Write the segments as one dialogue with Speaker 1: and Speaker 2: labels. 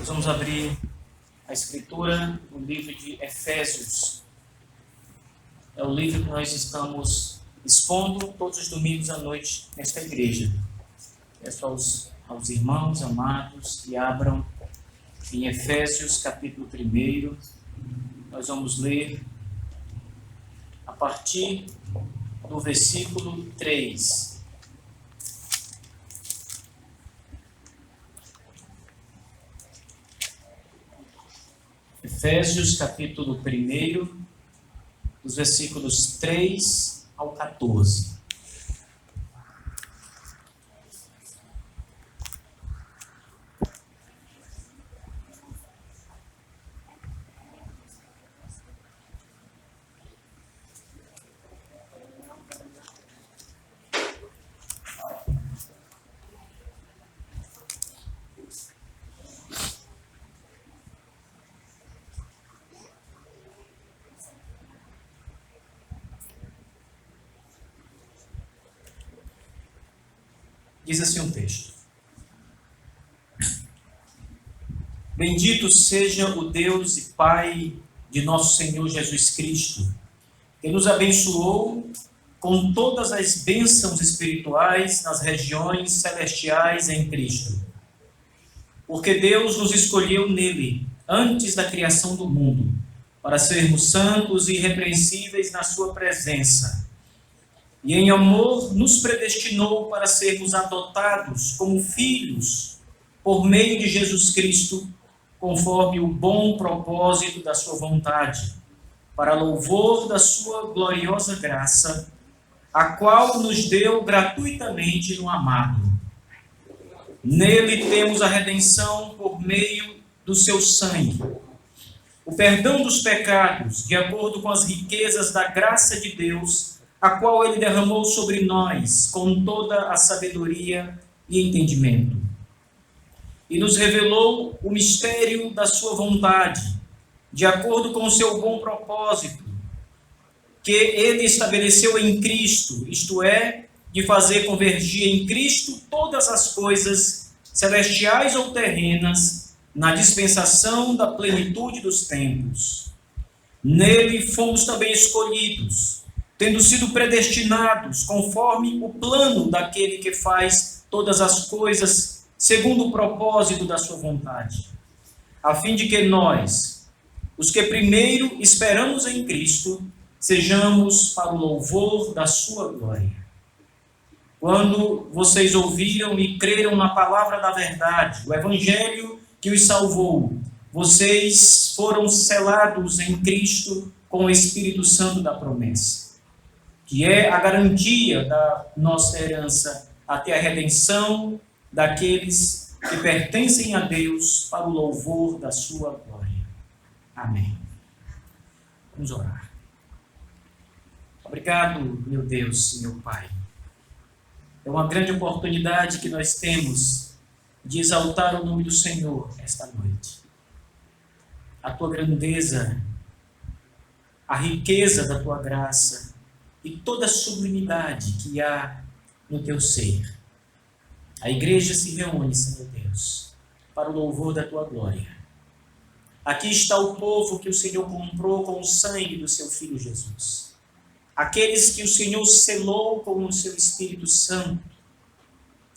Speaker 1: Nós vamos abrir a Escritura no livro de Efésios. É o livro que nós estamos expondo todos os domingos à noite nesta igreja. Peço aos irmãos amados que abram em Efésios capítulo 1. Nós vamos ler a partir do versículo 3. Efésios capítulo 1, dos versículos 3 ao 14. Diz assim um texto: Bendito seja o Deus e Pai de nosso Senhor Jesus Cristo, que nos abençoou com todas as bênçãos espirituais nas regiões celestiais em Cristo. Porque Deus nos escolheu nele, antes da criação do mundo, para sermos santos e irrepreensíveis na sua presença. E em amor nos predestinou para sermos adotados como filhos por meio de Jesus Cristo, conforme o bom propósito da sua vontade, para louvor da sua gloriosa graça, a qual nos deu gratuitamente no amado. Nele temos a redenção por meio do seu sangue, o perdão dos pecados, de acordo com as riquezas da graça de Deus, a qual ele derramou sobre nós com toda a sabedoria e entendimento. E nos revelou o mistério da sua vontade, de acordo com o seu bom propósito, que ele estabeleceu em Cristo, isto é, de fazer convergir em Cristo todas as coisas, celestiais ou terrenas, na dispensação da plenitude dos tempos. Nele fomos também escolhidos, tendo sido predestinados conforme o plano daquele que faz todas as coisas segundo o propósito da sua vontade, a fim de que nós, os que primeiro esperamos em Cristo, sejamos para o louvor da sua glória. Quando vocês ouviram e creram na palavra da verdade, o evangelho que os salvou, vocês foram selados em Cristo com o Espírito Santo da promessa, que é a garantia da nossa herança até a redenção daqueles que pertencem a Deus para o louvor da sua glória. Amém. Vamos orar. Obrigado, meu Deus e meu Pai. É uma grande oportunidade que nós temos de exaltar o nome do Senhor esta noite. A tua grandeza, a riqueza da tua graça, e toda a sublimidade que há no teu ser. A igreja se reúne, Senhor Deus, para o louvor da tua glória. Aqui está o povo que o Senhor comprou com o sangue do seu Filho Jesus. Aqueles que o Senhor selou com o seu Espírito Santo.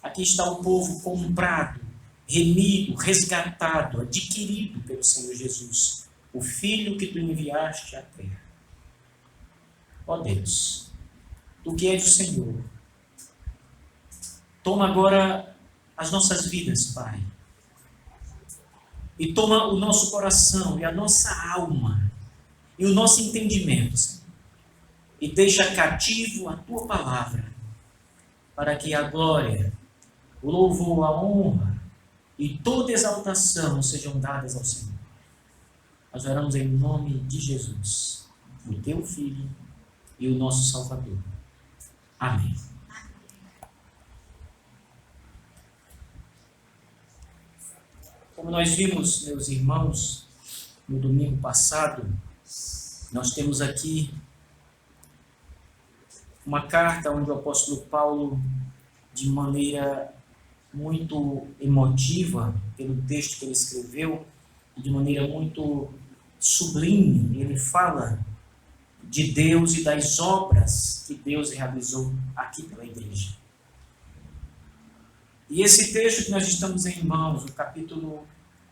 Speaker 1: Aqui está o povo comprado, remido, resgatado, adquirido pelo Senhor Jesus, o Filho que tu enviaste à terra. Ó Deus, tu que és o Senhor, toma agora as nossas vidas, Pai, e toma o nosso coração e a nossa alma e o nosso entendimento, Senhor, e deixa cativo a tua palavra, para que a glória, o louvor, a honra e toda exaltação sejam dadas ao Senhor. Nós oramos em nome de Jesus, o teu Filho e o nosso Salvador. Amém. Como nós vimos, meus irmãos, no domingo passado, nós temos aqui uma carta onde o apóstolo Paulo, de maneira muito emotiva, pelo texto que ele escreveu, de maneira muito sublime. Ele fala de Deus e das obras que Deus realizou aqui pela igreja. E esse texto que nós estamos em mãos,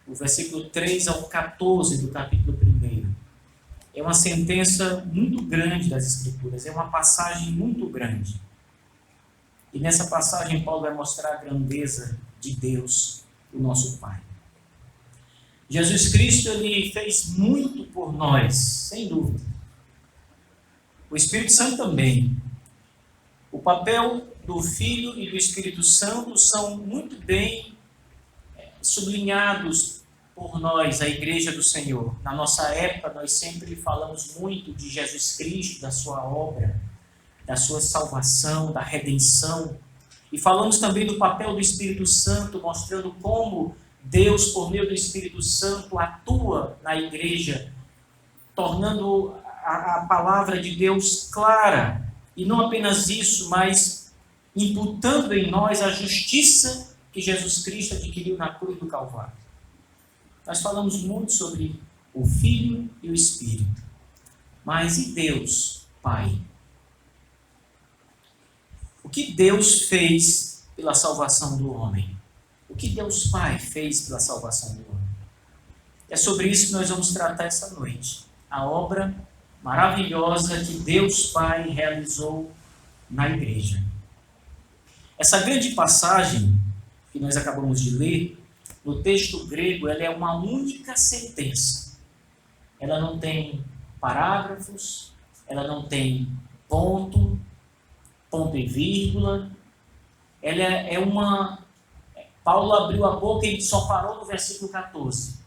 Speaker 1: o versículo 3 ao 14 do capítulo 1, é uma sentença muito grande das Escrituras, é uma passagem muito grande. E nessa passagem Paulo vai mostrar a grandeza de Deus, o nosso Pai. Jesus Cristo, ele fez muito por nós, sem dúvida. O Espírito Santo também. O papel do Filho e do Espírito Santo são muito bem sublinhados por nós, a Igreja do Senhor. Na nossa época, nós sempre falamos muito de Jesus Cristo, da sua obra, da sua salvação, da redenção. E falamos também do papel do Espírito Santo, mostrando como Deus, por meio do Espírito Santo, atua na igreja, tornando a palavra de Deus clara. E não apenas isso, mas imputando em nós a justiça que Jesus Cristo adquiriu na cruz do Calvário. Nós falamos muito sobre o Filho e o Espírito. Mas e Deus, Pai? O que Deus fez pela salvação do homem? O que Deus Pai fez pela salvação do homem? É sobre isso que nós vamos tratar essa noite. A obra maravilhosa que Deus Pai realizou na igreja. Essa grande passagem que nós acabamos de ler, no texto grego, ela é uma única sentença. Ela não tem parágrafos, ela não tem ponto e vírgula. Ela é uma... Paulo abriu a boca e ele só parou no versículo 14.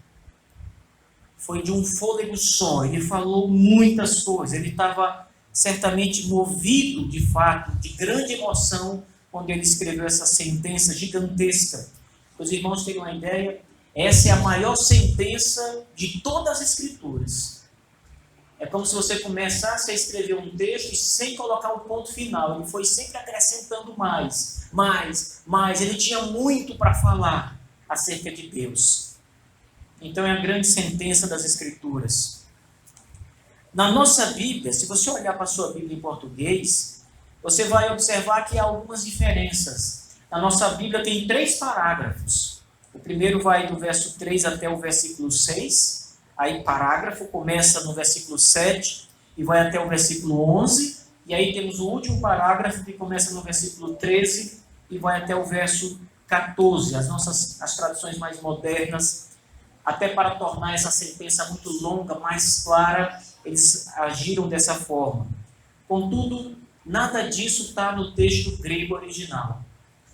Speaker 1: Foi de um fôlego só, ele falou muitas coisas, ele estava certamente movido de fato, de grande emoção, quando ele escreveu essa sentença gigantesca. Para os irmãos terem uma ideia, essa é a maior sentença de todas as Escrituras. É como se você começasse a escrever um texto sem colocar um ponto final. Ele foi sempre acrescentando mais. Ele tinha muito para falar acerca de Deus. Então é a grande sentença das Escrituras. Na nossa Bíblia, se você olhar para a sua Bíblia em português, você vai observar que há algumas diferenças. Na nossa Bíblia tem 3 parágrafos. O primeiro vai do verso 3 até o versículo 6. Aí parágrafo começa no versículo 7 e vai até o versículo 11. E aí temos o último parágrafo que começa no versículo 13 e vai até o verso 14. As traduções mais modernas, até para tornar essa sentença muito longa, mais clara, eles agiram dessa forma. Contudo, nada disso está no texto grego original.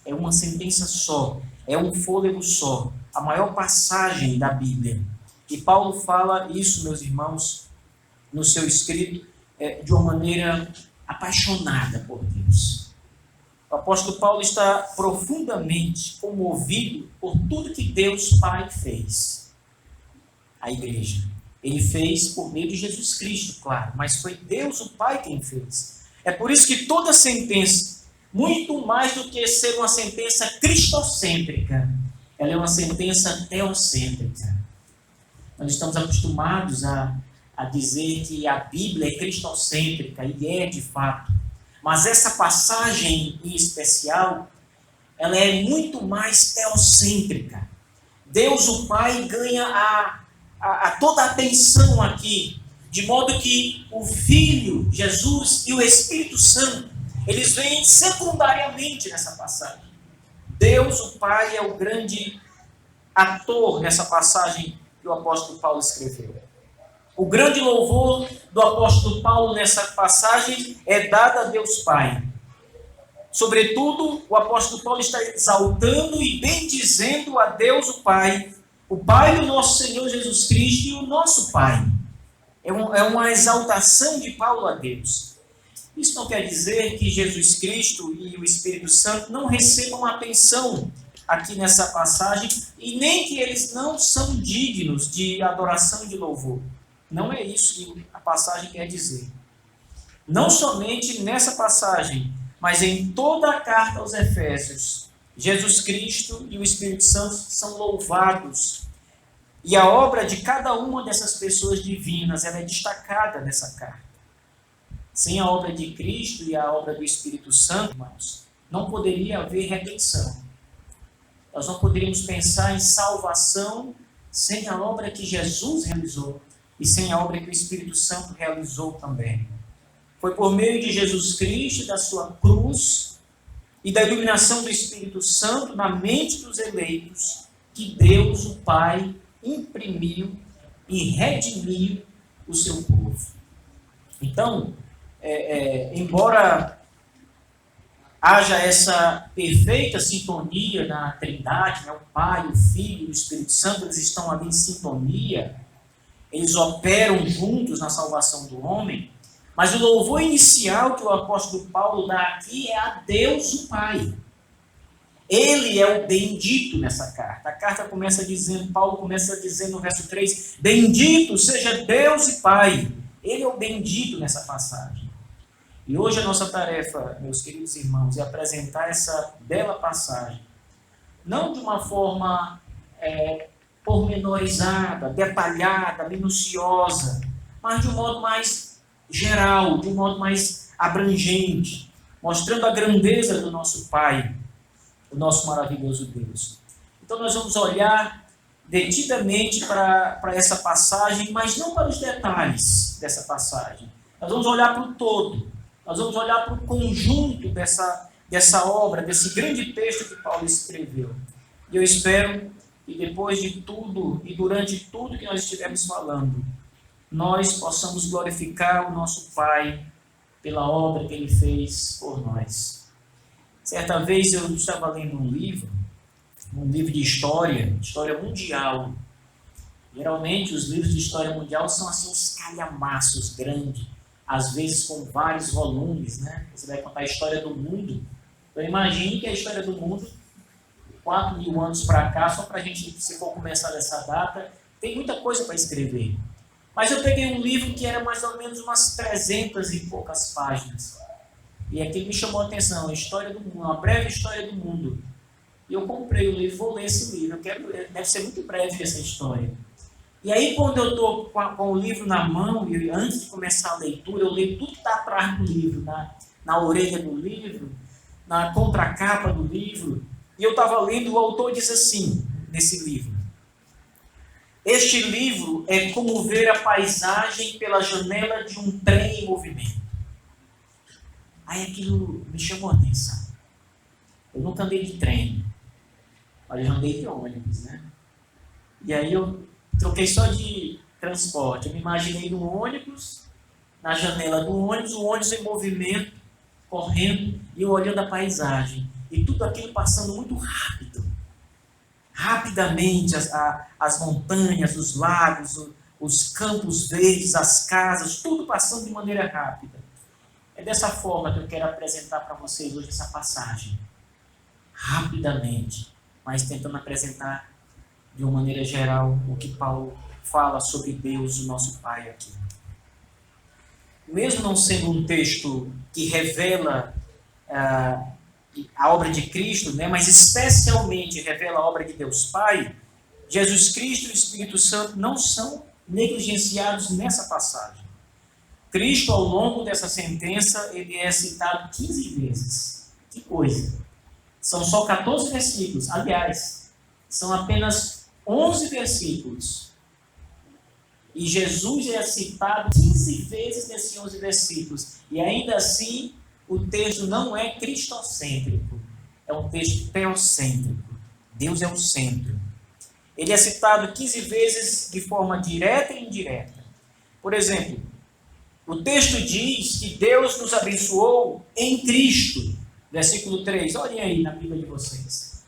Speaker 1: É uma sentença só, é um fôlego só, a maior passagem da Bíblia. E Paulo fala isso, meus irmãos, no seu escrito, de uma maneira apaixonada por Deus. O apóstolo Paulo está profundamente comovido por tudo que Deus Pai fez. A igreja. Ele fez por meio de Jesus Cristo, claro, mas foi Deus o Pai quem fez. É por isso que toda sentença, muito mais do que ser uma sentença cristocêntrica, ela é uma sentença teocêntrica. Nós estamos acostumados a dizer que a Bíblia é cristocêntrica, e é de fato. Mas essa passagem em especial, ela é muito mais teocêntrica. Deus o Pai ganha toda a atenção aqui, de modo que o Filho, Jesus e o Espírito Santo, eles vêm secundariamente nessa passagem. Deus o Pai é o grande ator nessa passagem que o apóstolo Paulo escreveu. O grande louvor do apóstolo Paulo nessa passagem é dado a Deus Pai. Sobretudo, o apóstolo Paulo está exaltando e bendizendo a Deus o Pai do nosso Senhor Jesus Cristo e o nosso Pai. É uma exaltação de Paulo a Deus. Isso não quer dizer que Jesus Cristo e o Espírito Santo não recebam atenção aqui nessa passagem, e nem que eles não são dignos de adoração e de louvor. Não é isso que a passagem quer dizer. Não somente nessa passagem, mas em toda a carta aos Efésios, Jesus Cristo e o Espírito Santo são louvados. E a obra de cada uma dessas pessoas divinas, ela é destacada nessa carta. Sem a obra de Cristo e a obra do Espírito Santo, irmãos, não poderia haver redenção. Nós não poderíamos pensar em salvação sem a obra que Jesus realizou e sem a obra que o Espírito Santo realizou também. Foi por meio de Jesus Cristo, da sua cruz e da iluminação do Espírito Santo na mente dos eleitos que Deus, o Pai, imprimiu e redimiu o seu povo. Então, embora haja essa perfeita sintonia na Trindade, né? O Pai, o Filho e o Espírito Santo, eles estão ali em sintonia, eles operam juntos na salvação do homem, mas o louvor inicial que o apóstolo Paulo dá aqui é a Deus, o Pai. Ele é o bendito nessa carta. A carta começa dizendo, Paulo começa dizendo no verso 3, bendito seja Deus e Pai. Ele é o bendito nessa passagem. E hoje a nossa tarefa, meus queridos irmãos, é apresentar essa bela passagem, não de uma forma pormenorizada, detalhada, minuciosa, mas de um modo mais geral, de um modo mais abrangente, mostrando a grandeza do nosso Pai, o nosso maravilhoso Deus. Então nós vamos olhar detidamente para essa passagem, mas não para os detalhes dessa passagem. Nós vamos olhar para o todo. Nós vamos olhar para o conjunto dessa obra, desse grande texto que Paulo escreveu. E eu espero que depois de tudo e durante tudo que nós estivermos falando, nós possamos glorificar o nosso Pai pela obra que Ele fez por nós. Certa vez eu estava lendo um livro de história mundial. Geralmente os livros de história mundial são assim uns calhamaços grandes, às vezes com vários volumes, né? Você vai contar a história do mundo. Então imagine que a história do mundo, 4.000 anos para cá, só para a gente, se for começar dessa data, tem muita coisa para escrever. Mas eu peguei um livro que era mais ou menos umas 300 e poucas páginas. E aquilo me chamou a atenção, a história do mundo, uma breve história do mundo. E eu comprei o livro, vou ler esse livro, deve ser muito breve essa história. E aí, quando eu estou com o livro na mão, e antes de começar a leitura, eu leio tudo que está atrás do livro, na orelha do livro, na contracapa do livro. E eu estava lendo, o autor diz assim, nesse livro: este livro é como ver a paisagem pela janela de um trem em movimento. Aí aquilo me chamou a atenção. Eu nunca andei de trem, mas eu já andei de ônibus, né? E aí eu troquei só de transporte. Eu me imaginei no ônibus, na janela do ônibus, o ônibus em movimento, correndo, e eu olhando a paisagem. E tudo aquilo passando muito rápido. Rapidamente, as montanhas, os lagos, os campos verdes, as casas, tudo passando de maneira rápida. É dessa forma que eu quero apresentar para vocês hoje essa passagem. Rapidamente, mas tentando apresentar de uma maneira geral o que Paulo fala sobre Deus, o nosso Pai aqui. Mesmo não sendo um texto que revela a obra de Cristo, né, mas especialmente revela a obra de Deus Pai, Jesus Cristo e o Espírito Santo não são negligenciados nessa passagem. Cristo, ao longo dessa sentença, ele é citado 15 vezes. Que coisa! São só 14 versículos. Aliás, são apenas 11 versículos. E Jesus é citado 15 vezes nesses 11 versículos. E ainda assim, o texto não é cristocêntrico. É um texto teocêntrico. Deus é o centro. Ele é citado 15 vezes de forma direta e indireta. Por exemplo, o texto diz que Deus nos abençoou em Cristo. Versículo 3. Olhem aí na Bíblia de vocês.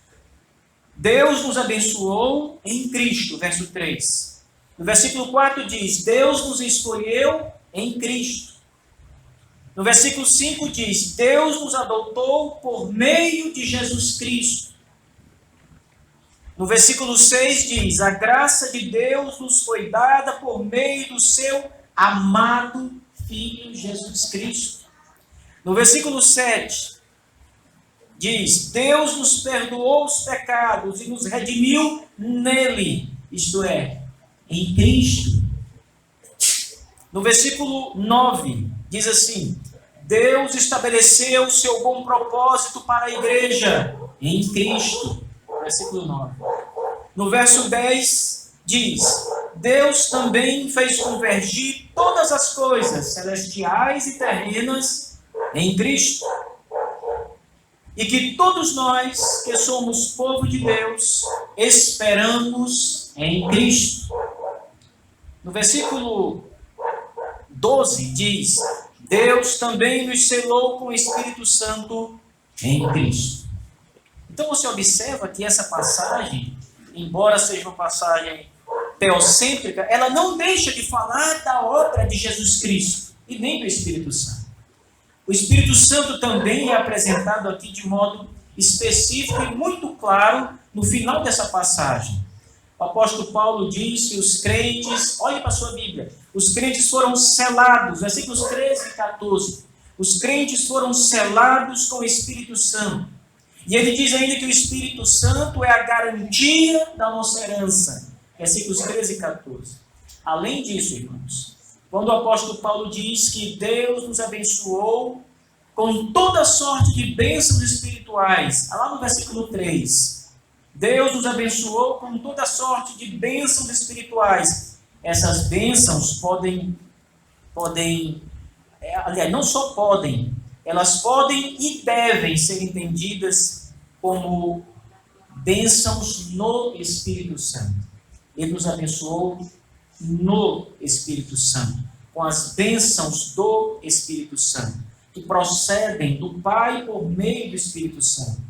Speaker 1: Deus nos abençoou em Cristo. Verso 3. No versículo 4 diz: Deus nos escolheu em Cristo. No versículo 5 diz: Deus nos adotou por meio de Jesus Cristo. No versículo 6 diz: a graça de Deus nos foi dada por meio do seu amado Filho Jesus Cristo. No versículo 7, diz: Deus nos perdoou os pecados e nos redimiu nele, isto é, em Cristo. No versículo 9, diz assim: Deus estabeleceu o seu bom propósito para a igreja em Cristo. Versículo 9. No verso 10, diz: Deus também fez convergir todas as coisas, celestiais e terrenas, em Cristo. E que todos nós, que somos povo de Deus, esperamos em Cristo. No versículo 12 diz: Deus também nos selou com o Espírito Santo em Cristo. Então você observa que essa passagem, embora seja uma passagem teocêntrica, ela não deixa de falar da obra de Jesus Cristo e nem do Espírito Santo. O Espírito Santo também é apresentado aqui de modo específico e muito claro no final dessa passagem. O apóstolo Paulo diz que os crentes, olhe para a sua Bíblia, os crentes foram selados, versículos 13 e 14, os crentes foram selados com o Espírito Santo. E ele diz ainda que o Espírito Santo é a garantia da nossa herança, versículos 13 e 14. Além disso, irmãos, quando o apóstolo Paulo diz que Deus nos abençoou com toda sorte de bênçãos espirituais, lá no versículo 3, Deus nos abençoou com toda sorte de bênçãos espirituais. Essas bênçãos aliás, não só podem, elas podem e devem ser entendidas como bênçãos no Espírito Santo. Ele nos abençoou no Espírito Santo, com as bênçãos do Espírito Santo, que procedem do Pai por meio do Espírito Santo.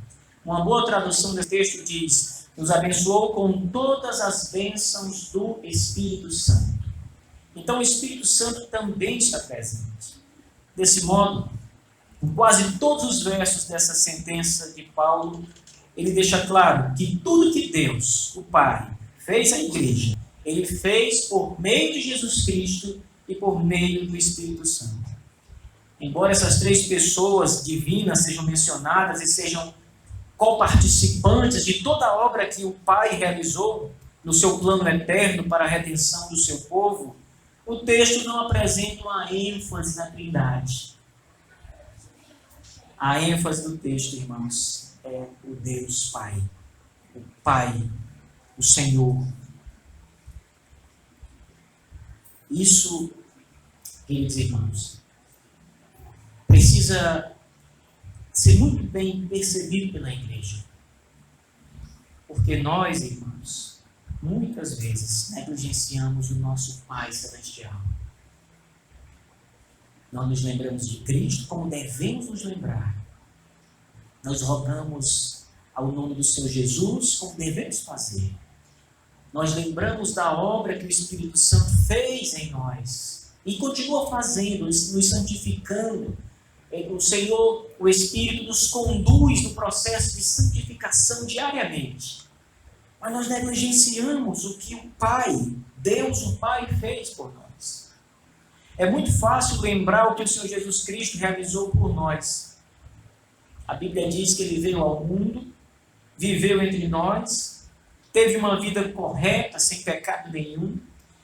Speaker 1: Uma boa tradução desse texto diz: nos abençoou com todas as bênçãos do Espírito Santo. Então o Espírito Santo também está presente. Desse modo, em quase todos os versos dessa sentença de Paulo, ele deixa claro que tudo que Deus, o Pai, fez à igreja, ele fez por meio de Jesus Cristo e por meio do Espírito Santo. Embora essas três pessoas divinas sejam mencionadas e sejam coparticipantes de toda a obra que o Pai realizou no seu plano eterno para a redenção do seu povo, o texto não apresenta uma ênfase na Trindade. A ênfase do texto, irmãos, é o Deus Pai, o Pai, o Senhor. Isso, queridos irmãos, precisa ser muito bem percebido pela igreja. Porque nós, irmãos, muitas vezes negligenciamos o nosso Pai Celestial. Não nos lembramos de Cristo como devemos nos lembrar. Nós rogamos ao nome do Senhor Jesus como devemos fazer. Nós lembramos da obra que o Espírito Santo fez em nós e continua fazendo, nos santificando. O Senhor, o Espírito, nos conduz no processo de santificação diariamente. Mas nós negligenciamos o que o Pai, Deus, o Pai, fez por nós. É muito fácil lembrar o que o Senhor Jesus Cristo realizou por nós. A Bíblia diz que Ele veio ao mundo, viveu entre nós, teve uma vida correta, sem pecado nenhum.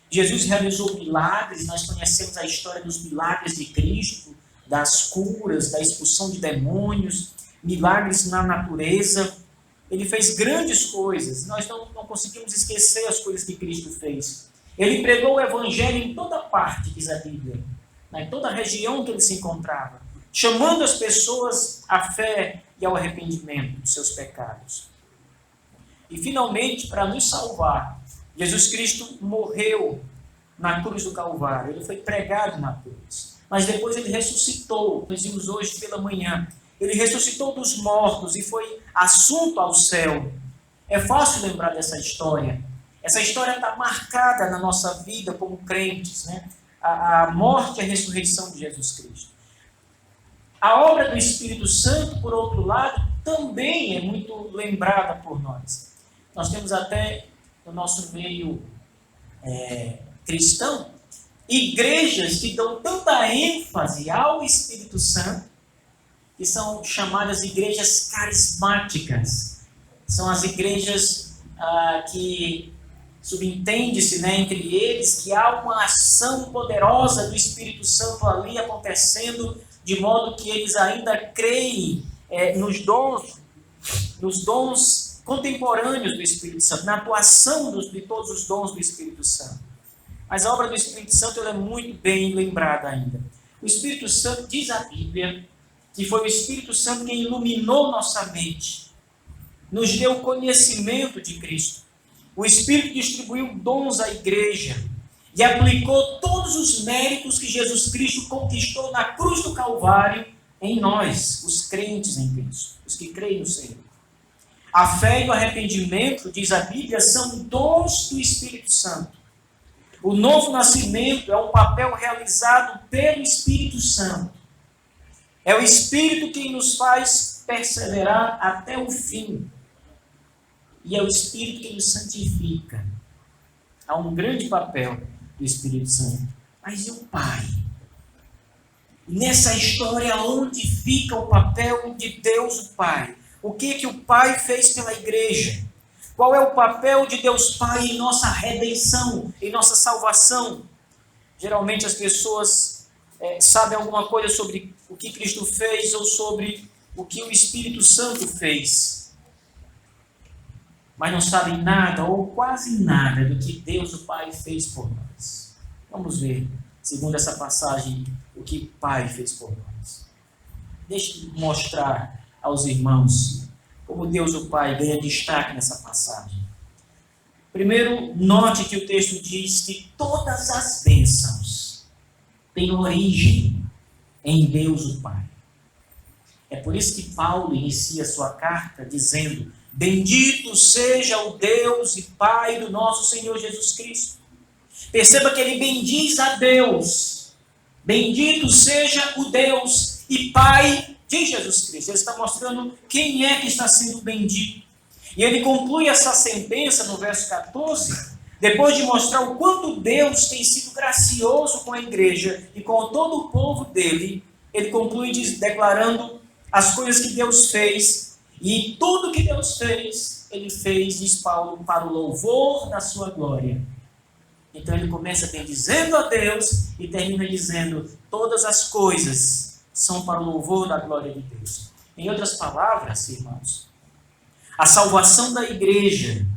Speaker 1: Jesus realizou milagres, nós conhecemos a história dos milagres de Cristo, das curas, da expulsão de demônios, milagres na natureza. Ele fez grandes coisas, nós não conseguimos esquecer as coisas que Cristo fez. Ele pregou o Evangelho em toda parte, diz a Bíblia, em toda a região que ele se encontrava, chamando as pessoas à fé e ao arrependimento dos seus pecados. E finalmente, para nos salvar, Jesus Cristo morreu na cruz do Calvário, ele foi pregado na cruz, mas depois ele ressuscitou. Nós vimos hoje pela manhã, ele ressuscitou dos mortos e foi assunto ao céu. É fácil lembrar dessa história. Essa história está marcada na nossa vida como crentes, né? A morte e a ressurreição de Jesus Cristo. A obra do Espírito Santo, por outro lado, também é muito lembrada por nós. Nós temos até no nosso meio cristão igrejas que dão tanta ênfase ao Espírito Santo que são chamadas igrejas carismáticas. São as igrejas que subentende-se, né, entre eles que há uma ação poderosa do Espírito Santo ali acontecendo, de modo que eles ainda creem nos dons contemporâneos do Espírito Santo, na atuação de todos os dons do Espírito Santo. Mas a obra do Espírito Santo ela é muito bem lembrada ainda. O Espírito Santo, diz a Bíblia, que foi o Espírito Santo quem iluminou nossa mente, nos deu conhecimento de Cristo. O Espírito distribuiu dons à igreja e aplicou todos os méritos que Jesus Cristo conquistou na cruz do Calvário em nós, os crentes em Cristo, os que creem no Senhor. A fé e o arrependimento, diz a Bíblia, são dons do Espírito Santo. O novo nascimento é um papel realizado pelo Espírito Santo. É o Espírito quem nos faz perseverar até o fim. E é o Espírito que nos santifica. Há um grande papel do Espírito Santo. Mas e o Pai? Nessa história, onde fica o papel de Deus, o Pai? O que o Pai fez pela igreja? Qual é o papel de Deus Pai em nossa redenção, em nossa salvação? Geralmente as pessoas sabem alguma coisa sobre o que Cristo fez ou sobre o que o Espírito Santo fez. Mas não sabem nada ou quase nada do que Deus o Pai fez por nós. Vamos ver, segundo essa passagem, o que o Pai fez por nós. Deixe eu mostrar aos irmãos como Deus o Pai ganha destaque nessa passagem. Primeiro, note que o texto diz que todas as bênçãos têm origem em Deus o Pai. É por isso que Paulo inicia sua carta dizendo: bendito seja o Deus e Pai do nosso Senhor Jesus Cristo. Perceba que ele bendiz a Deus. Bendito seja o Deus e Pai de Jesus Cristo. Ele está mostrando quem é que está sendo bendito. E ele conclui essa sentença no verso 14, depois de mostrar o quanto Deus tem sido gracioso com a igreja e com todo o povo dele. Ele conclui declarando as coisas que Deus fez. E tudo que Deus fez, ele fez, diz Paulo, para o louvor da sua glória. Então ele começa bendizendo a Deus e termina dizendo: todas as coisas são para o louvor da glória de Deus. Em outras palavras, irmãos, a salvação da igreja,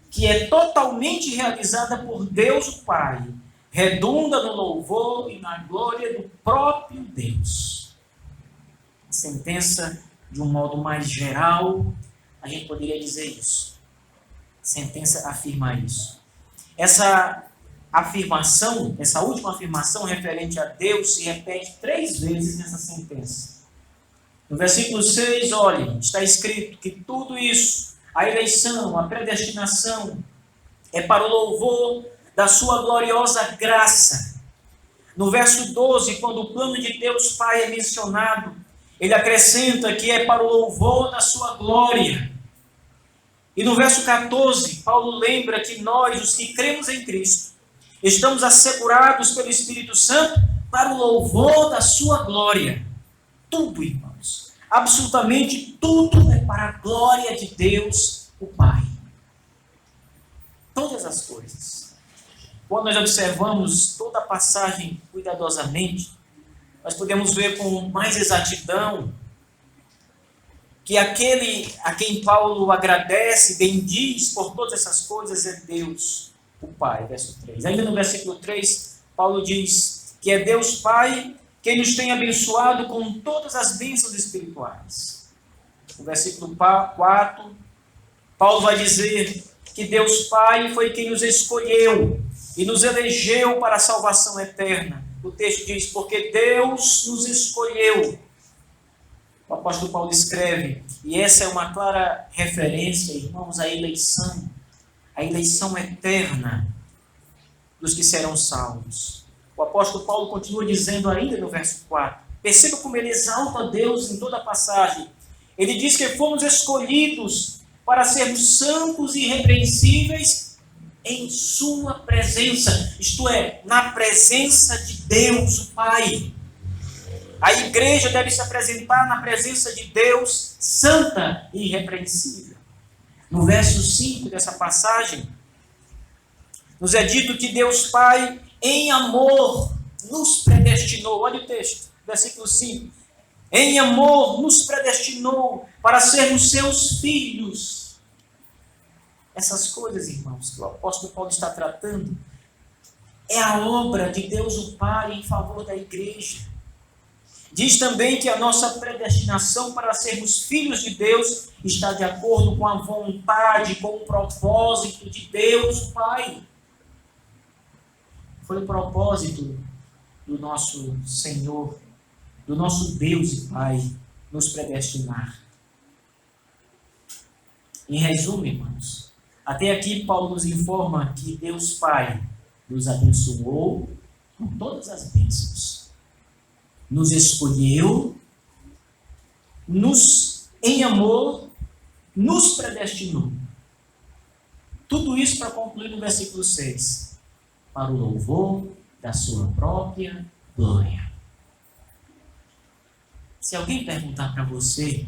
Speaker 1: que é totalmente realizada por Deus o Pai, redunda no louvor e na glória do próprio Deus. A sentença, de um modo mais geral, a gente poderia dizer isso. A sentença afirma isso. Essa afirmação, essa última afirmação referente a Deus se repete 3 vezes nessa sentença. No versículo 6, olhem, está escrito que tudo isso, a eleição, a predestinação, é para o louvor da sua gloriosa graça. No verso 12, quando o plano de Deus Pai é mencionado, ele acrescenta que é para o louvor da sua glória. E no verso 14, Paulo lembra que nós, os que cremos em Cristo, estamos assegurados pelo Espírito Santo para o louvor da sua glória. Tudo, irmãos, absolutamente tudo é para a glória de Deus, o Pai. Todas as coisas. Quando nós observamos toda a passagem cuidadosamente, nós podemos ver com mais exatidão que aquele a quem Paulo agradece, bendiz por todas essas coisas é Deus, o Pai, verso 3. Ainda no versículo 3, Paulo diz que é Deus Pai quem nos tem abençoado com todas as bênçãos espirituais. No versículo 4, Paulo vai dizer que Deus Pai foi quem nos escolheu e nos elegeu para a salvação eterna. O texto diz: porque Deus nos escolheu. O apóstolo Paulo escreve, e essa é uma clara referência, irmãos, à eleição eterna dos que serão salvos. O apóstolo Paulo continua dizendo ainda no verso 4, perceba como ele exalta a Deus em toda a passagem. Ele diz que fomos escolhidos para sermos santos e irrepreensíveis em sua presença, isto é, na presença de Deus o Pai. A igreja deve se apresentar na presença de Deus santa e irrepreensível. No verso 5 dessa passagem, nos é dito que Deus Pai, em amor, nos predestinou. Olha o texto, versículo 5. Em amor, nos predestinou para sermos seus filhos. Essas coisas, irmãos, que o apóstolo Paulo está tratando, é a obra de Deus o Pai em favor da igreja. Diz também que a nossa predestinação para sermos filhos de Deus está de acordo com a vontade, com o propósito de Deus o Pai. Foi o propósito do nosso Senhor, do nosso Deus e Pai, nos predestinar. Em resumo, irmãos, até aqui Paulo nos informa que Deus Pai nos abençoou com todas as bênçãos. Nos escolheu, em amor, nos predestinou. Tudo isso para concluir no versículo 6. Para o louvor da sua própria glória. Se alguém perguntar para você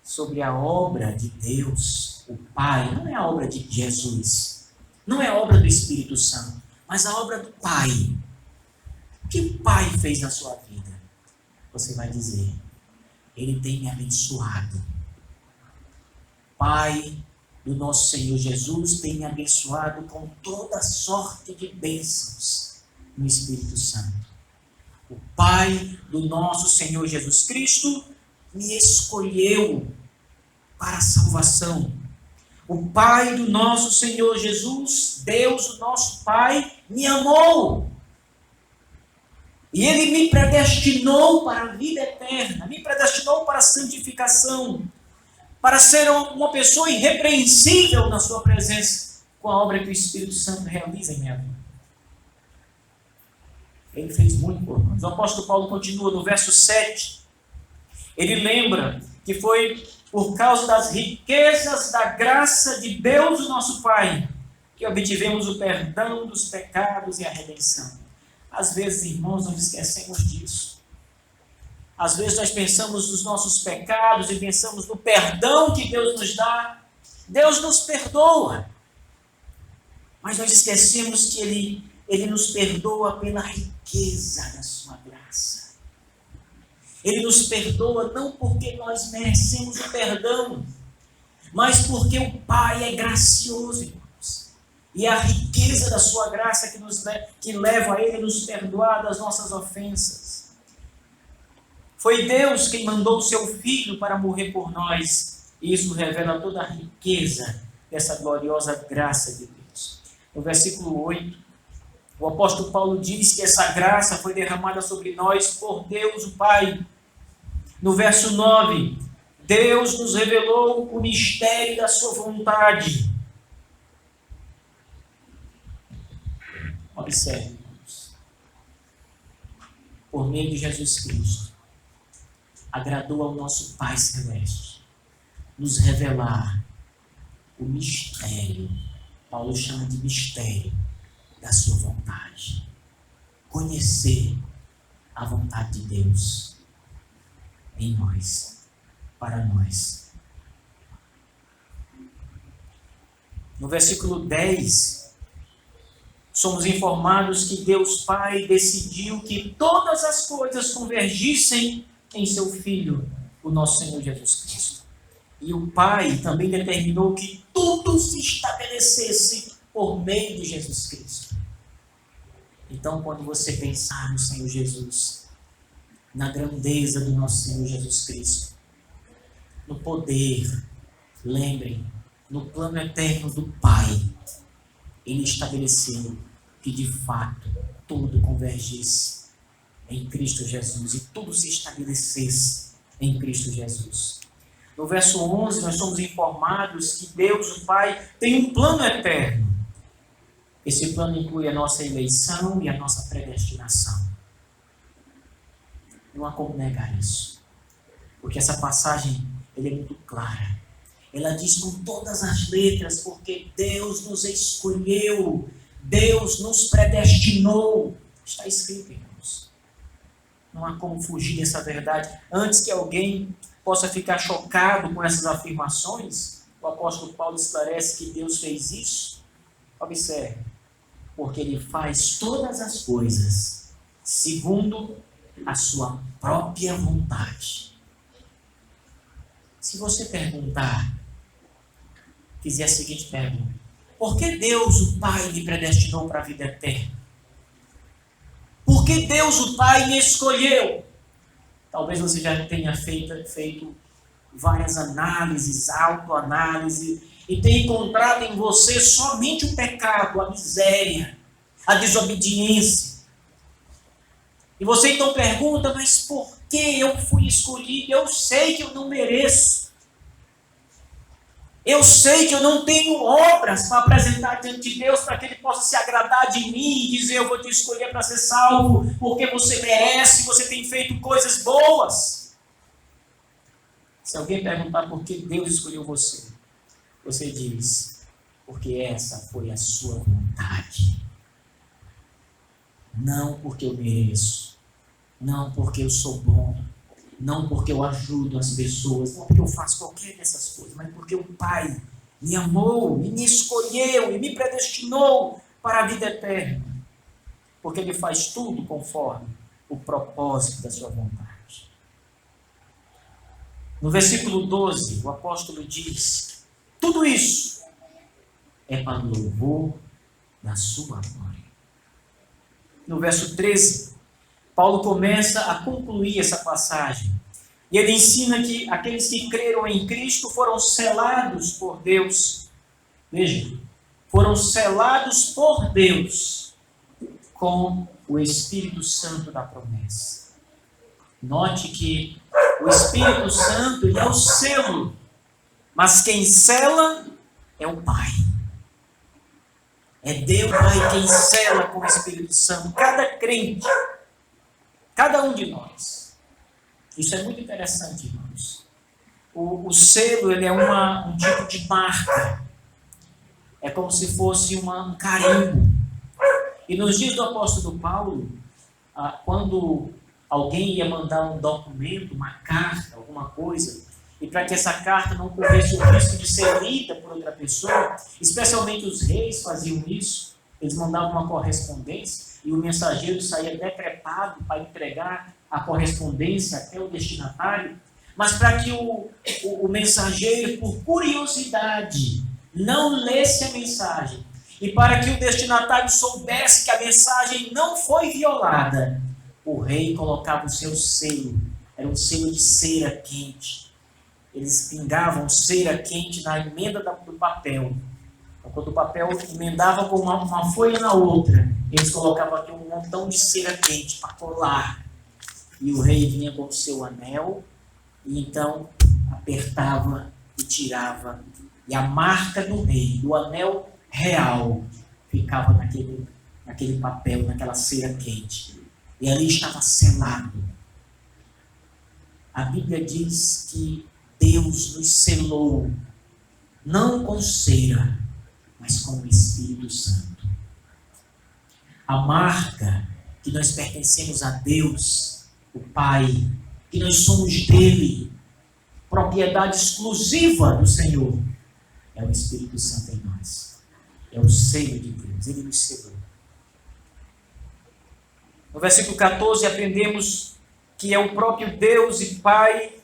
Speaker 1: sobre a obra de Deus, o Pai, não é a obra de Jesus, não é a obra do Espírito Santo, mas a obra do Pai. O que o Pai fez na sua vida? Você vai dizer, Ele tem me abençoado. Pai do nosso Senhor Jesus tem me abençoado com toda sorte de bênçãos no Espírito Santo. O Pai do nosso Senhor Jesus Cristo me escolheu para a salvação. O Pai do nosso Senhor Jesus, Deus, o nosso Pai, me amou. E Ele me predestinou para a vida eterna, me predestinou para a santificação, para ser uma pessoa irrepreensível na sua presença, com a obra que o Espírito Santo realiza em minha vida. Ele fez muito por nós. O apóstolo Paulo continua no verso 7. Ele lembra que foi por causa das riquezas da graça de Deus, o nosso Pai, que obtivemos o perdão dos pecados e a redenção. Às vezes, irmãos, nós esquecemos disso. Às vezes nós pensamos nos nossos pecados e pensamos no perdão que Deus nos dá. Deus nos perdoa. Mas nós esquecemos que Ele nos perdoa pela riqueza da sua graça. Ele nos perdoa não porque nós merecemos o perdão, mas porque o Pai é gracioso, irmãos. E é a riqueza da sua graça que leva a Ele a nos perdoar das nossas ofensas. Foi Deus quem mandou o seu Filho para morrer por nós. E isso revela toda a riqueza dessa gloriosa graça de Deus. No versículo 8, o apóstolo Paulo diz que essa graça foi derramada sobre nós por Deus o Pai. No verso 9, Deus nos revelou o mistério da sua vontade. Observe, irmãos. Por meio de Jesus Cristo, agradou ao nosso Pai Celeste nos revelar o mistério, Paulo chama de mistério, da sua vontade. Conhecer a vontade de Deus em nós, para nós. No versículo 10, somos informados que Deus Pai decidiu que todas as coisas convergissem em seu Filho, o nosso Senhor Jesus Cristo. E o Pai também determinou que tudo se estabelecesse por meio de Jesus Cristo. Então, quando você pensar no Senhor Jesus, na grandeza do nosso Senhor Jesus Cristo, no poder, lembrem, no plano eterno do Pai, Ele estabeleceu que de fato tudo convergisse em Cristo Jesus e tudo se estabelecesse em Cristo Jesus. No verso 11, nós somos informados que Deus, o Pai, tem um plano eterno. Esse plano inclui a nossa eleição e a nossa predestinação. Não há como negar isso, porque essa passagem é muito clara. Ela diz com todas as letras, porque Deus nos escolheu, Deus nos predestinou. Está escrito, irmãos. Não há como fugir dessa verdade. Antes que alguém possa ficar chocado com essas afirmações, o apóstolo Paulo esclarece que Deus fez isso. Observe, porque Ele faz todas as coisas segundo a sua própria vontade. Se você fizer a seguinte pergunta: por que Deus, o Pai, lhe predestinou para a vida eterna? Por que Deus, o Pai, me escolheu? Talvez você já tenha feito várias análises, autoanálise, e tenha encontrado em você somente o pecado, a miséria, a desobediência. E você então pergunta: mas por que eu fui escolhido? Eu sei que eu não mereço. Eu sei que eu não tenho obras para apresentar diante de Deus para que Ele possa se agradar de mim e dizer: eu vou te escolher para ser salvo, porque você merece, você tem feito coisas boas. Se alguém perguntar por que Deus escolheu você, você diz: porque essa foi a sua vontade. Não porque eu mereço, não porque eu sou bom, não porque eu ajudo as pessoas, não porque eu faço qualquer dessas coisas, mas porque o Pai me amou, e me escolheu, e me predestinou para a vida eterna. Porque Ele faz tudo conforme o propósito da sua vontade. No versículo 12, o apóstolo diz: tudo isso é para o louvor da sua glória. No verso 13, Paulo começa a concluir essa passagem. E ele ensina que aqueles que creram em Cristo foram selados por Deus. Veja, foram selados por Deus com o Espírito Santo da promessa. Note que o Espírito Santo, ele é o selo, mas quem sela é o Pai. É Deus Pai quem sela com o Espírito Santo cada crente, cada um de nós. Isso é muito interessante, irmãos. O selo, ele é um tipo de marca. É como se fosse um carimbo. E nos dias do apóstolo Paulo, quando alguém ia mandar um documento, uma carta, alguma coisa, e para que essa carta não corresse o risco de ser lida por outra pessoa, especialmente os reis faziam isso, eles mandavam uma correspondência e o mensageiro saía decrepado para entregar a correspondência até o destinatário, mas para que o mensageiro, por curiosidade, não lesse a mensagem, e para que o destinatário soubesse que a mensagem não foi violada, o rei colocava o seu selo, era um selo de cera quente. Eles pingavam cera quente na emenda do papel. Então, quando o papel emendava com uma folha na outra, eles colocavam aqui um montão de cera quente para colar. E o rei vinha com o seu anel, e então apertava e tirava. E a marca do rei, do anel real, ficava naquele papel, naquela cera quente. E ali estava selado. A Bíblia diz que Deus nos selou, não com cera, mas com o Espírito Santo. A marca que nós pertencemos a Deus, o Pai, que nós somos dele, propriedade exclusiva do Senhor, é o Espírito Santo em nós. É o selo de Deus, ele nos selou. No versículo 14, aprendemos que é o próprio Deus e Pai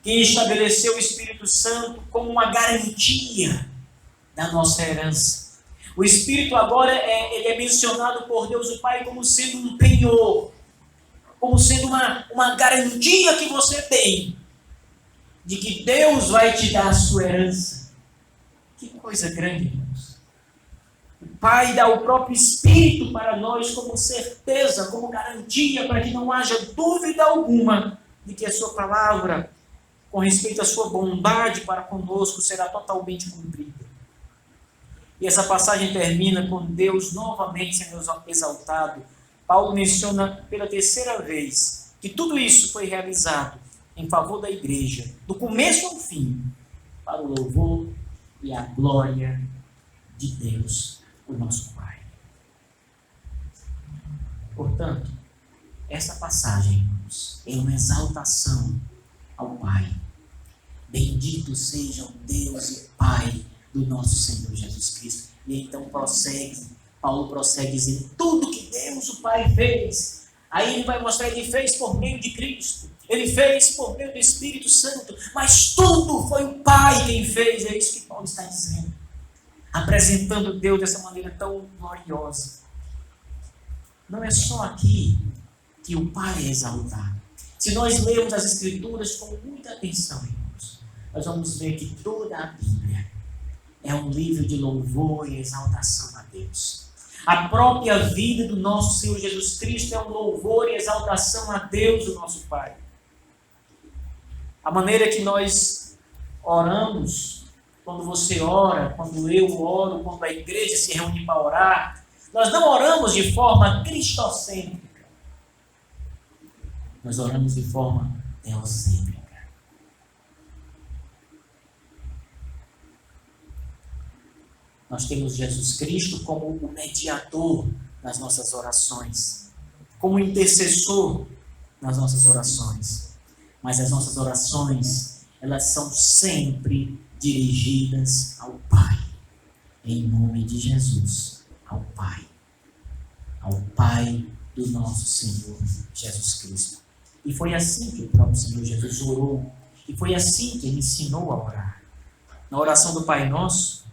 Speaker 1: quem estabeleceu o Espírito Santo como uma garantia da nossa herança. O Espírito agora ele é mencionado por Deus o Pai como sendo um penhor, como sendo uma garantia que você tem de que Deus vai te dar a sua herança. Que coisa grande, irmãos. O Pai dá o próprio Espírito para nós como certeza, como garantia, para que não haja dúvida alguma de que a sua palavra, com respeito à sua bondade para conosco, será totalmente cumprida. E essa passagem termina com Deus novamente sendo exaltado. Paulo menciona pela terceira vez que tudo isso foi realizado em favor da igreja, do começo ao fim, para o louvor e a glória de Deus, o nosso Pai. Portanto, essa passagem irmãos, é uma exaltação ao Pai. Bendito seja o Deus e Pai do nosso Senhor Jesus Cristo. E então Paulo prossegue dizendo, tudo que Deus, o Pai, fez. Aí ele vai mostrar, ele fez por meio de Cristo. Ele fez por meio do Espírito Santo. Mas tudo foi o Pai quem fez. É isso que Paulo está dizendo. Apresentando Deus dessa maneira tão gloriosa. Não é só aqui que o Pai é exaltado. Se nós lermos as Escrituras com muita atenção, irmãos, nós vamos ver que toda a Bíblia é um livro de louvor e exaltação a Deus. A própria vida do nosso Senhor Jesus Cristo é um louvor e exaltação a Deus, o nosso Pai. A maneira que nós oramos, quando você ora, quando eu oro, quando a igreja se reúne para orar, nós não oramos de forma cristocêntrica. Nós oramos de forma teocêntrica. Nós temos Jesus Cristo como o mediador nas nossas orações, como intercessor nas nossas orações. Mas as nossas orações, elas são sempre dirigidas ao Pai. Em nome de Jesus, ao Pai. Ao Pai do nosso Senhor Jesus Cristo. E foi assim que o próprio Senhor Jesus orou. E foi assim que Ele ensinou a orar. Na oração do Pai Nosso,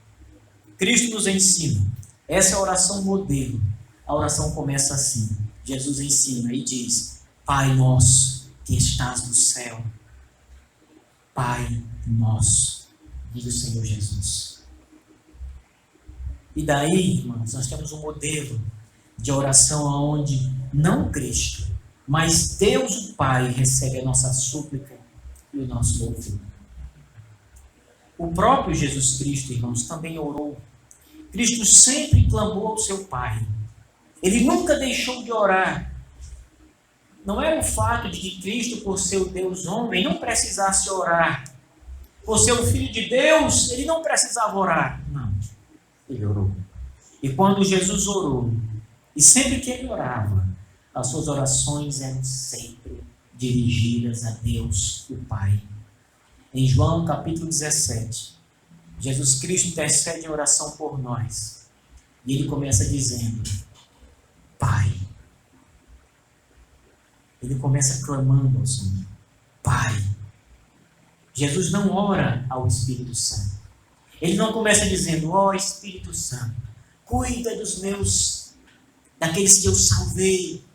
Speaker 1: Cristo nos ensina. Essa é a oração modelo. A oração começa assim. Jesus ensina e diz, Pai Nosso, que estás no céu. Pai Nosso, diz o Senhor Jesus. E daí, irmãos, nós temos um modelo de oração onde não Cristo, mas Deus o Pai recebe a nossa súplica e o nosso louvor. O próprio Jesus Cristo, irmãos, também orou. Cristo sempre clamou ao seu Pai. Ele nunca deixou de orar. Não é o fato de que Cristo, por ser o Deus homem, não precisasse orar. Por ser o Filho de Deus, ele não precisava orar. Não, ele orou. E quando Jesus orou, e sempre que ele orava, as suas orações eram sempre dirigidas a Deus, o Pai. Em João capítulo 17, Jesus Cristo intercede em oração por nós. E ele começa dizendo, Pai. Ele começa clamando ao Senhor, Pai. Jesus não ora ao Espírito Santo. Ele não começa dizendo, ó Espírito Santo, cuida daqueles que eu salvei.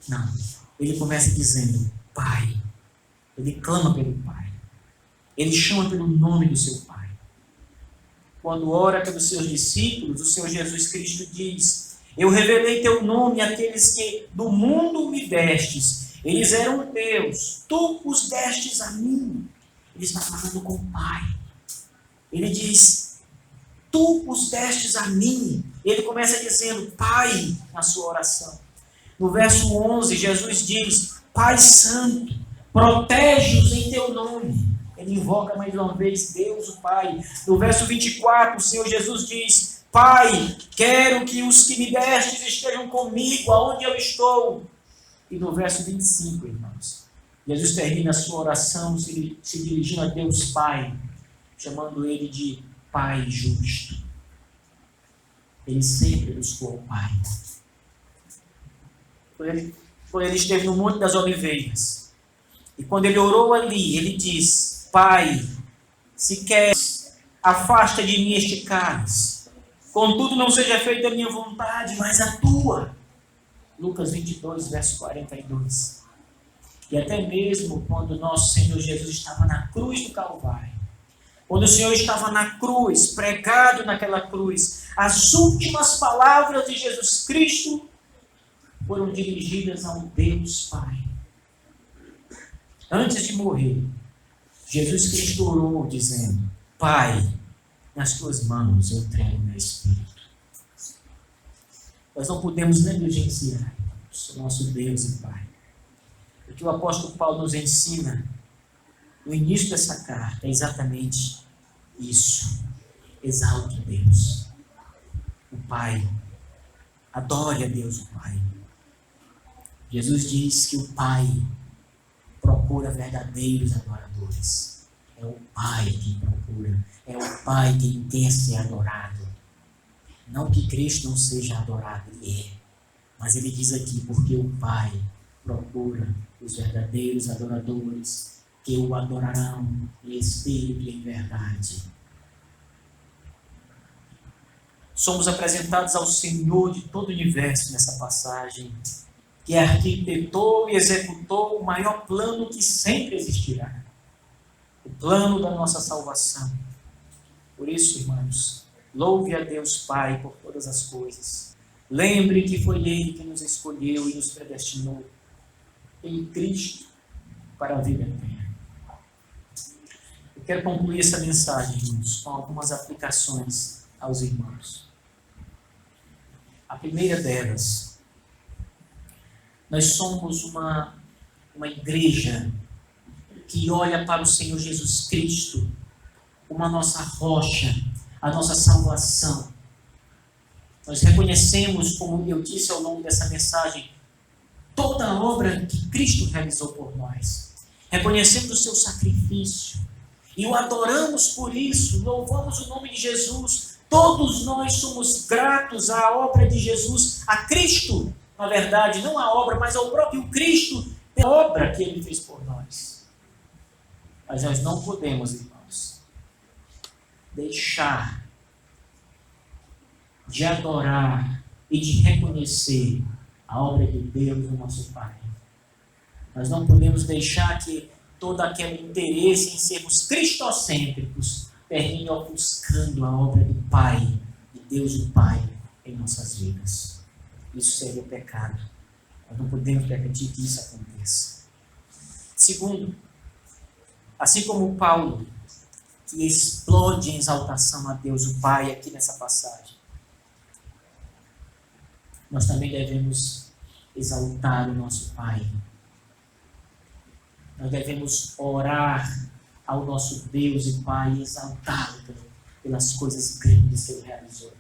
Speaker 1: Não. Ele começa dizendo, Pai. Ele clama pelo Pai. Ele chama pelo nome do seu Pai. Quando ora pelos seus discípulos, o Senhor Jesus Cristo diz, eu revelei teu nome àqueles que do mundo me destes. Eles eram teus, tu os destes a mim. Ele está falando com o Pai. Ele diz, tu os destes a mim. Ele começa dizendo, Pai, na sua oração. No verso 11, Jesus diz, Pai Santo, protege-os em teu nome. Ele invoca mais uma vez Deus, o Pai. No verso 24, o Senhor Jesus diz, Pai, quero que os que me destes estejam comigo, aonde eu estou. E no verso 25, irmãos, Jesus termina a sua oração se dirigindo a Deus Pai, chamando Ele de Pai justo. Ele sempre buscou o Pai. Quando ele esteve no Monte das Oliveiras, e quando ele orou ali, ele diz, Pai, se queres, afasta de mim este cálice. Contudo, não seja feita a minha vontade, mas a tua. Lucas 22, verso 42. E até mesmo quando nosso Senhor Jesus estava na cruz do Calvário, quando o Senhor estava na cruz, pregado naquela cruz, as últimas palavras de Jesus Cristo foram dirigidas ao Deus Pai. Antes de morrer, Jesus Cristo orou dizendo, Pai, nas tuas mãos eu entrego o meu espírito. Nós não podemos negligenciar o nosso Deus e Pai. O que o apóstolo Paulo nos ensina no início dessa carta é exatamente isso. Exalte Deus, o Pai. Adore a Deus, o Pai. Jesus diz que o Pai
Speaker 2: procura verdadeiros adoradores. É o Pai quem procura. É o Pai quem quer ser adorado. Não que Cristo não seja adorado, Ele é. Mas Ele diz aqui, porque o Pai procura os verdadeiros adoradores, que o adorarão em espírito e em verdade.
Speaker 1: Somos apresentados ao Senhor de todo o universo nessa passagem, que arquitetou e executou o maior plano que sempre existirá. O plano da nossa salvação. Por isso, irmãos, louve a Deus Pai por todas as coisas. Lembre que foi Ele que nos escolheu e nos predestinou em Cristo para a vida eterna. Eu quero concluir essa mensagem, irmãos, com algumas aplicações aos irmãos. A primeira delas, nós somos uma igreja que olha para o Senhor Jesus Cristo como a nossa rocha, a nossa salvação. Nós reconhecemos, como eu disse ao longo dessa mensagem, toda a obra que Cristo realizou por nós. Reconhecemos o seu sacrifício e o adoramos por isso, louvamos o nome de Jesus. Todos nós somos gratos à obra de Jesus, a Cristo, na verdade, não a obra, mas ao próprio Cristo, a obra que Ele fez por nós. Mas nós não podemos, irmãos, deixar de adorar e de reconhecer a obra de Deus, o nosso Pai. Nós não podemos deixar que todo aquele interesse em sermos cristocêntricos termine ofuscando a obra do Pai, de Deus o Pai, em nossas vidas. Isso seria pecado. Nós não podemos permitir que isso aconteça. Segundo, assim como Paulo, que explode em exaltação a Deus o Pai aqui nessa passagem, nós também devemos exaltar o nosso Pai. Nós devemos orar ao nosso Deus e Pai e exaltá-lo pelas coisas grandes que Ele realizou.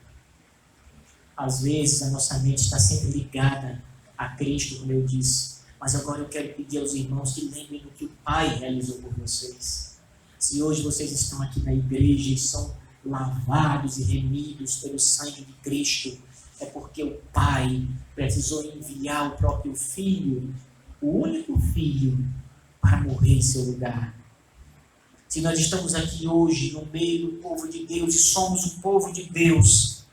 Speaker 1: Às vezes a nossa mente está sempre ligada a Cristo, como eu disse, mas agora eu quero pedir aos irmãos que lembrem do que o Pai realizou por vocês. Se hoje vocês estão aqui na igreja e são lavados e remidos pelo sangue de Cristo, é porque o Pai precisou enviar o próprio Filho, o único Filho, para morrer em seu lugar. Se nós estamos aqui hoje no meio do povo de Deus e somos o povo de Deus,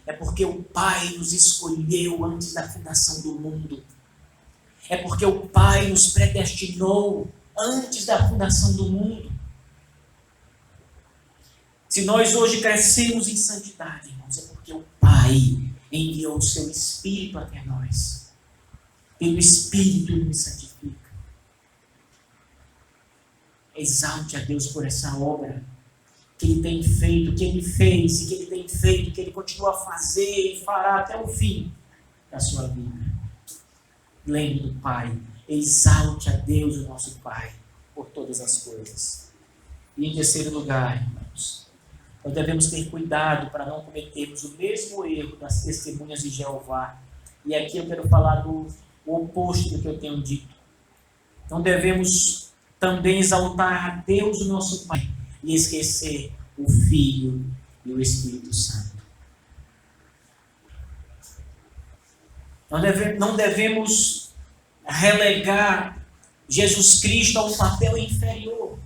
Speaker 1: é porque o Pai nos escolheu antes da fundação do mundo. É porque o Pai nos predestinou antes da fundação do mundo. Se nós hoje crescemos em santidade, irmãos, é porque o Pai enviou o seu Espírito até nós. Pelo Espírito Ele nos santifica. Exalte a Deus por essa obra que Ele tem feito, que Ele fez e que Ele tem feito, que Ele continua a fazer e fará até o fim da sua vida. Lembre do Pai. Exalte a Deus, o nosso Pai, por todas as coisas. E em terceiro lugar, irmãos, nós devemos ter cuidado para não cometermos o mesmo erro das testemunhas de Jeová. E aqui eu quero falar do oposto do que eu tenho dito. Não devemos também exaltar a Deus, o nosso Pai, e esquecer o Filho e o Espírito Santo. Não devemos relegar Jesus Cristo a um papel inferior,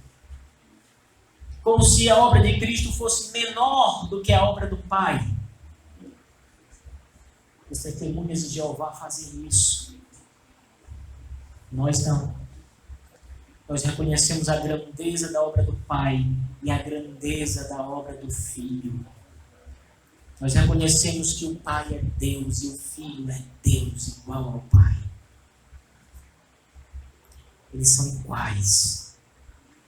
Speaker 1: como se a obra de Cristo fosse menor do que a obra do Pai. Os testemunhas de Jeová fazem isso. Nós não. Nós reconhecemos a grandeza da obra do Pai e a grandeza da obra do Filho. Nós reconhecemos que o Pai é Deus e o Filho é Deus igual ao Pai. Eles são iguais.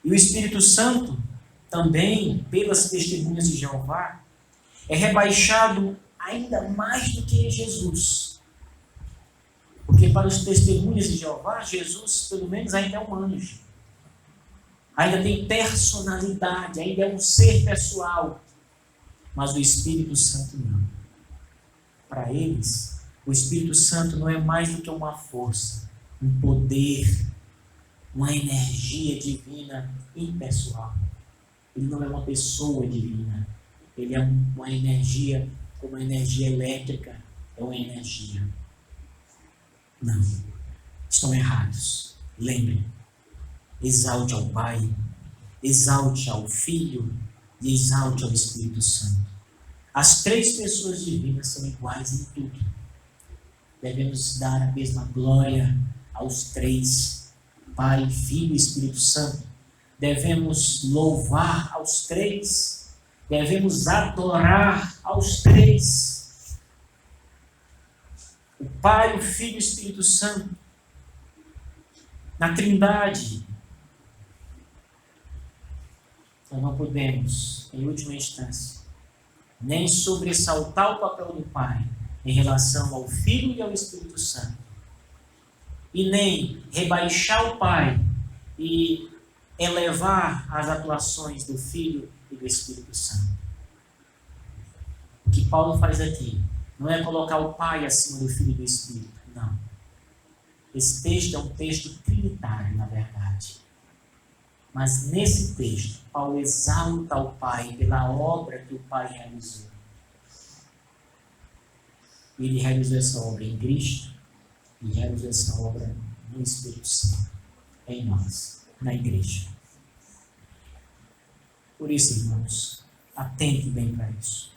Speaker 1: E o Espírito Santo, também, pelas testemunhas de Jeová, é rebaixado ainda mais do que Jesus. Porque para os testemunhas de Jeová, Jesus, pelo menos, ainda é um anjo. Ainda tem personalidade, ainda é um ser pessoal. Mas o Espírito Santo não. Para eles, o Espírito Santo não é mais do que uma força, um poder,
Speaker 2: uma energia divina impessoal. Ele não é uma pessoa divina. Ele é uma energia, como a energia elétrica é uma energia. Não. Estão errados. Lembre. Exalte ao Pai, exalte ao Filho e exalte ao Espírito Santo. As três pessoas divinas são iguais em tudo. Devemos dar a mesma glória aos três, Pai, Filho e Espírito Santo. Devemos louvar aos três. Devemos adorar aos três. O Pai, o Filho e o Espírito Santo. Na Trindade. Nós não podemos, em última instância, nem sobressaltar o papel do Pai em relação ao Filho e ao Espírito Santo, e nem rebaixar o Pai e elevar as atuações do Filho e do Espírito Santo. O que Paulo faz aqui não é colocar o Pai acima do Filho e do Espírito, não. Esse texto é um texto trinitário, na verdade. Mas nesse texto, Paulo exalta o Pai pela obra que o Pai realizou. Ele realizou essa obra em Cristo e realizou essa obra no Espírito Santo, em nós, na igreja. Por isso, irmãos, atente bem para isso.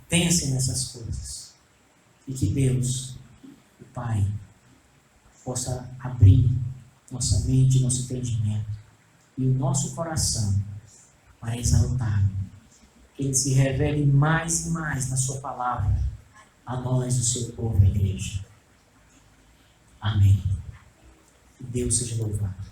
Speaker 2: Pense nessas coisas. E que Deus, o Pai, possa abrir nossa mente, nosso entendimento e o nosso coração para exaltar. Que Ele se revele mais e mais na sua palavra a nós, o seu povo, a igreja. Amém. Que Deus seja louvado.